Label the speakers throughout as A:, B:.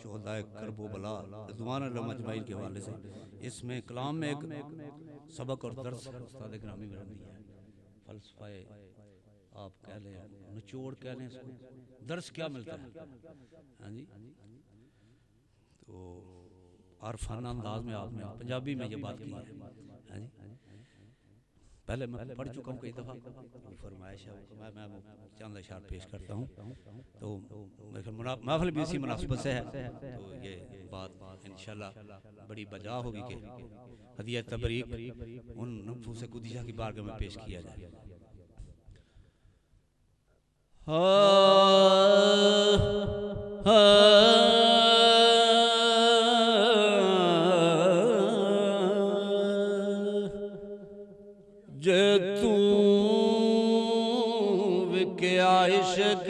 A: शुहदाए करबो बला रिज़वान अजमईन के हवाले से इसमें कलाम में एक सबक और दर्स उस्ताद ग्रामी में दिया है। फलसफाए आप कह लें, निचोड़ कह लें, इसको दर्स क्या मिलता है। हाँ जी, तो आरफाना अंदाज में आपने पंजाबी में ये बात की है। हाँ जी, पहले मैं पढ़ चुका हूँ कई दफ़ा, फरमाइश है मैं चंद अशार पेश करता हूँ। तो महफिल भी इसी मुनासिबत से है, तो ये बात इंशाल्लाह बड़ी बजा होगी कि हदिया तबरीक उन नफूस कुदिशा की बारगाह में पेश किया जाए। जे तू विके आइशक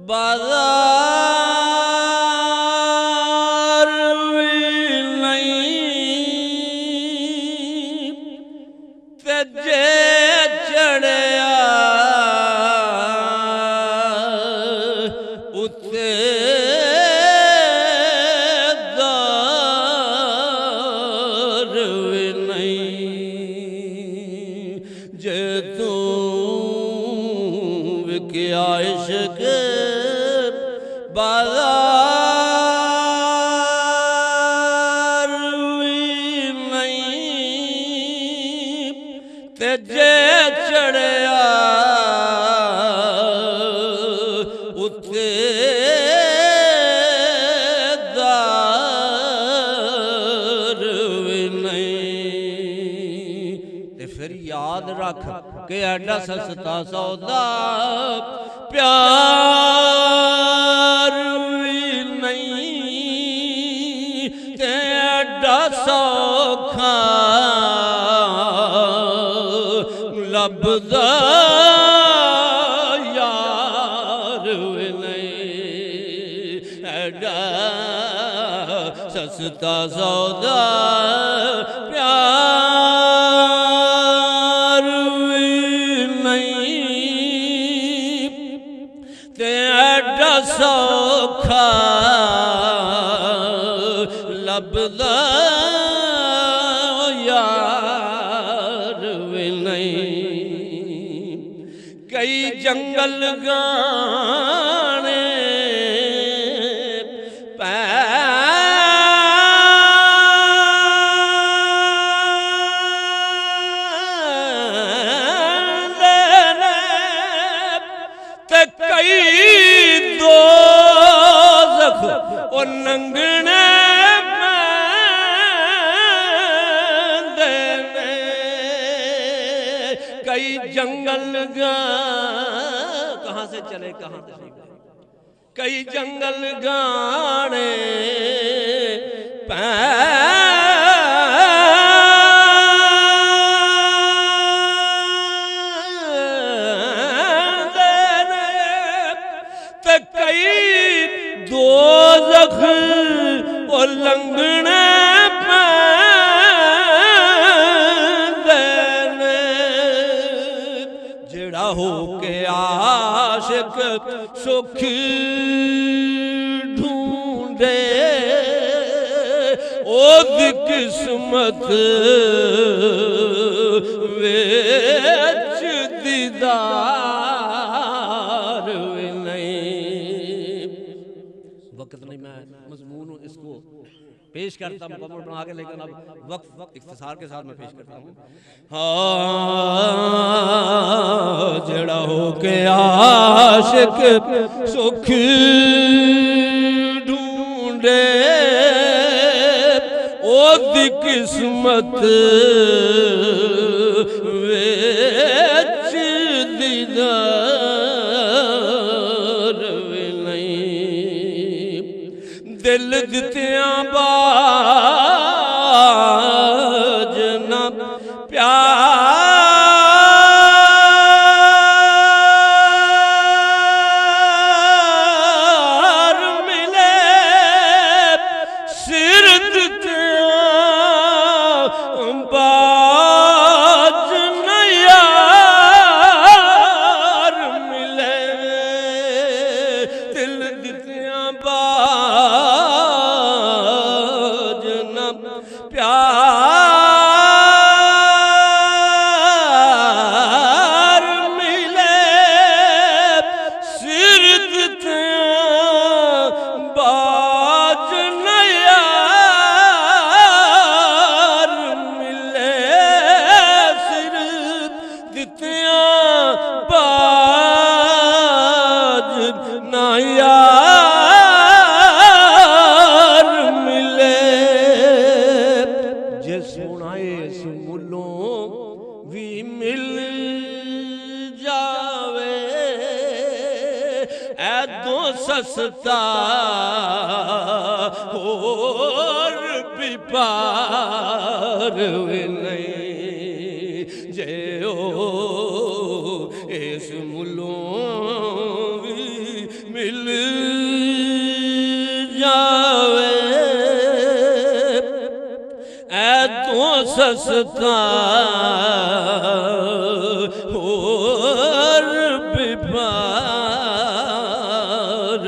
A: बाजार नहीं ते चढ़िया उत्ते आइशक बाजार नहीं ते जे चढ़िया उत्ते दार नहीं। ते फिर याद रख के एडा सस्ता सौदा प्यार भी नहीं ते एडा सौखा लभदा यार भी नहीं। एडा सस्ता सौदा प्यार भी नहीं ते एडा सौखा लभदा यार भी नहीं। कई जंगल गाने और नंगने देने कई जंगल कहाँ से चले कहाँ से कई जंगल गाने और लंगने पैंदे जेड़ा हो के आशिक सुख ढूंढे ओद किस्मत वेच दीदार नहीं। वक्त नहीं, मैं मजमून इसको पेश करता हूँ मुकम्मल बना के, लेकिन अब वक्त इख्तिसार के साथ मैं पेश करता हूँ। हाँ जड़ा हो के आशिक सुख ढूंढे ओद किस्मत वेच दीदार नहीं। दिल दित्तियां बाज न प्यार मिले सिर दित्तियां बाज न यार मिले। दिल
B: दित्तियां बाज न प्यार मिले सिर दित्तियां बाज न यार मिले सिर दित्तियां बाज न यार मिले जे सुनाए इस मुलों भी मिल जावे ऐदो सस्ता और भी पार वे नहीं जे ओ इस मुलों भी मिल जावे ऐदो सस्ता और भी पार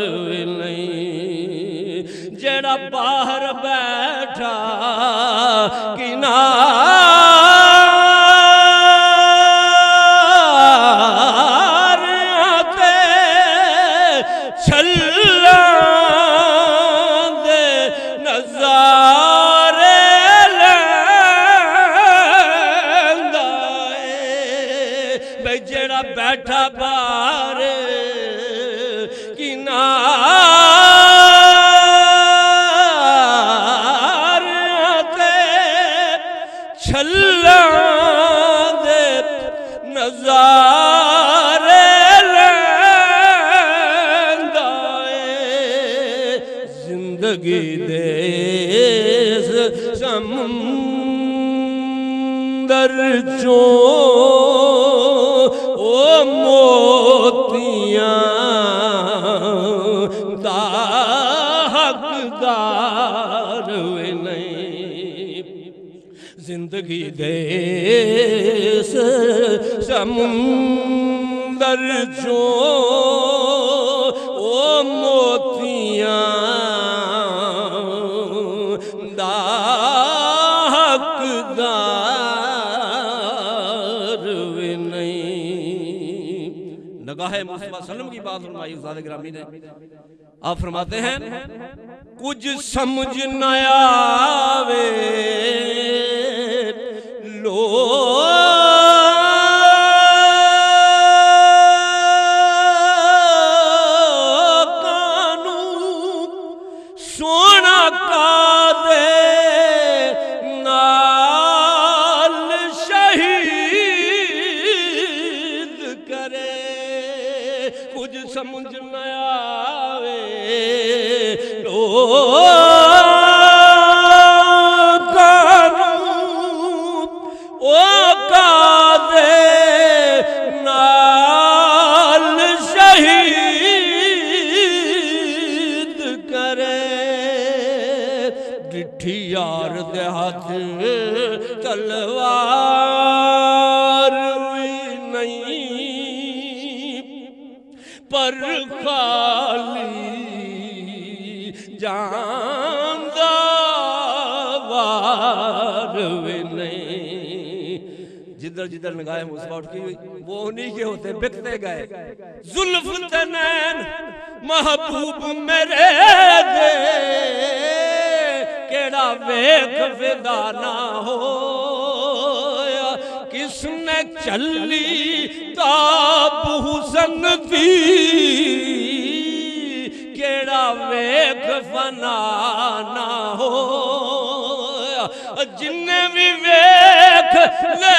B: नहीं जेड़ा बाहर बैठा किनारियां ते छल्लां दे नज़ारे लैंदा ए बई जेड़ा बैठा बाहर किनारियां ते छल्लां दे नज़ारे लैंदा ए जिंदगी दे इस समंदर चों ओ मोतियां दा हकदार वे नहीं जिंदगी दे इस समुंदर चों ओ मोतियां दा हकदार वे नहीं नगाहे मुस्तफा सल्लम की बात फरमाई उस्ताद गिरामी ने आप फरमाते हैं कुछ समझ न आवे लोकानू सोना का दे नाल शहीद करे कुछ समझ न आवे नाल शहीद करे डिठी यार दे हाथ तलवार भी नहीं पर खाली जानदा वार वे नहीं जिधर जिधर निगाहें मुस्तफा उठ की वो उन्हीं के होते बिकते गए जुल्फ तनैन महबूब मेरे दे केड़ा वेख फिदा ना होया किसने चली ताब हुसन दी केड़ा वेख फना ना होया जिन्ने भी वेख ले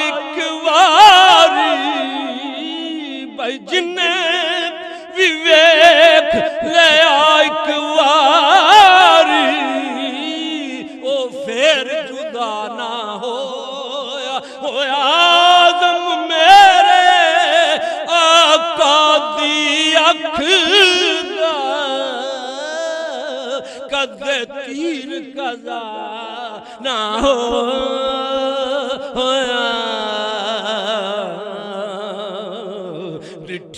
B: एक वारी भाई जिन्ने भी वेख ले एक वारी ओ फिर जुदा ना होया होया आदम मेरे आका दी अख कदे तीर कजा ना होया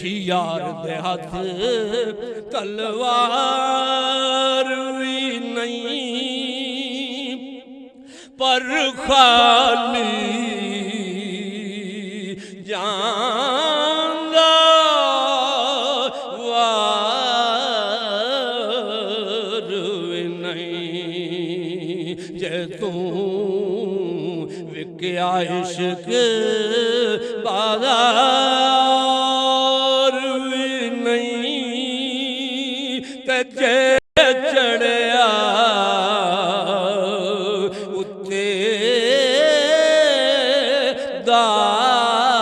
B: यार दे हाथ तलवार भी नहीं पर खाली जांदा वार भी नहीं जे तू विक्या इश्क बाजार भी नहीं ते जे चढ़िया उत्ते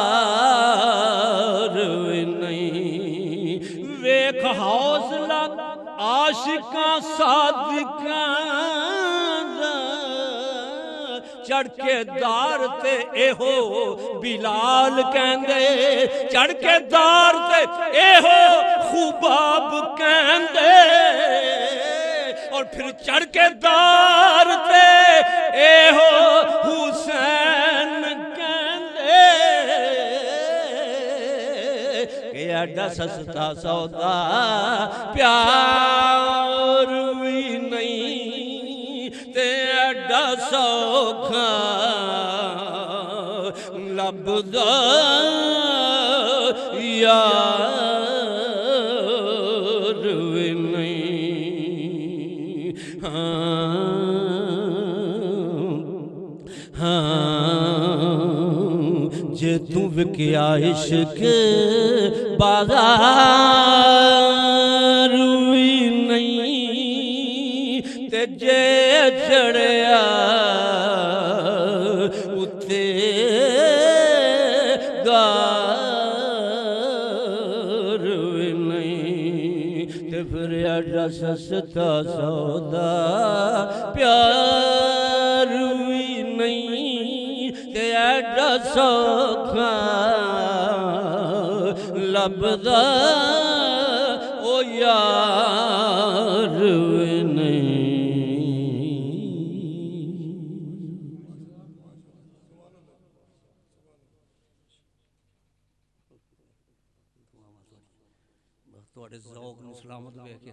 B: दार भी नहीं वेख हौसला आशिकां सादिकां चढ़ के दार ते एहो बिलाल कहंदे चढ़ के दार ते एहो खुबाब कहंदे और फिर चढ़ के दार ते एहो हुसैन कहंदे कि एडा सस्ता सौदा प्यार भी नहीं ते एडा सौखा लभदा यार भी नहीं। जे तू विक्या इश्क बाजार भी नहीं ते जे चढ़िया उत्ते गार भी नहीं ते फिर एडा सस्ता सौदा प्यार भी नहीं ते एडा सौखा लभदा ओ यार भी नहीं।
A: ਤੁਹਾਡੇ ਜ਼ੌਕ ਨੂੰ ਸਲਾਮਤ ਵੇਖ ਕੇ